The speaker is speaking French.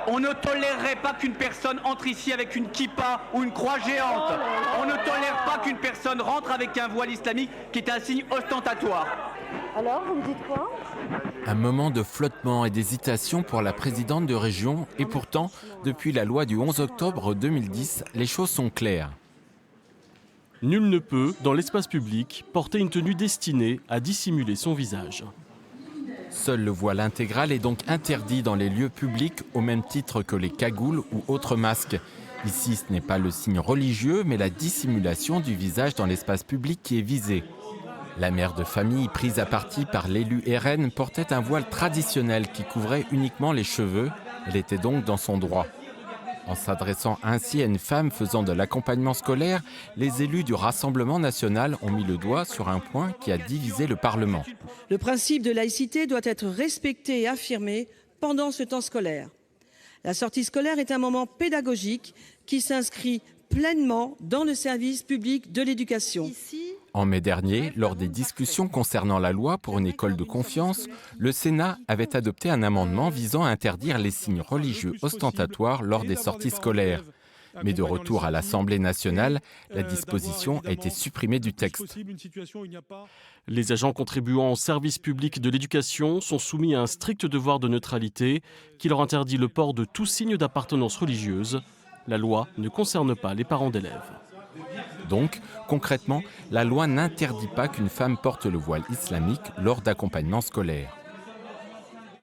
On ne tolérerait pas qu'une personne entre ici avec une kippa ou une croix géante. On ne tolère pas qu'une personne rentre avec un voile islamique qui est un signe ostentatoire. Alors, vous me dites quoi? Un moment de flottement et d'hésitation pour la présidente de région. Et pourtant, depuis la loi du 11 octobre 2010, les choses sont claires. Nul ne peut, dans l'espace public, porter une tenue destinée à dissimuler son visage. Seul le voile intégral est donc interdit dans les lieux publics au même titre que les cagoules ou autres masques. Ici, ce n'est pas le signe religieux, mais la dissimulation du visage dans l'espace public qui est visée. La mère de famille, prise à partie par l'élu RN, portait un voile traditionnel qui couvrait uniquement les cheveux. Elle était donc dans son droit. En s'adressant ainsi à une femme faisant de l'accompagnement scolaire, les élus du Rassemblement national ont mis le doigt sur un point qui a divisé le Parlement. Le principe de laïcité doit être respecté et affirmé pendant ce temps scolaire. La sortie scolaire est un moment pédagogique qui s'inscrit pleinement dans le service public de l'éducation. En mai dernier, lors des discussions concernant la loi pour une école de confiance, le Sénat avait adopté un amendement visant à interdire les signes religieux ostentatoires lors des sorties scolaires. Mais de retour à l'Assemblée nationale, la disposition a été supprimée du texte. Les agents contribuant au service public de l'éducation sont soumis à un strict devoir de neutralité qui leur interdit le port de tout signe d'appartenance religieuse. La loi ne concerne pas les parents d'élèves. Donc, concrètement, la loi n'interdit pas qu'une femme porte le voile islamique lors d'accompagnement scolaire.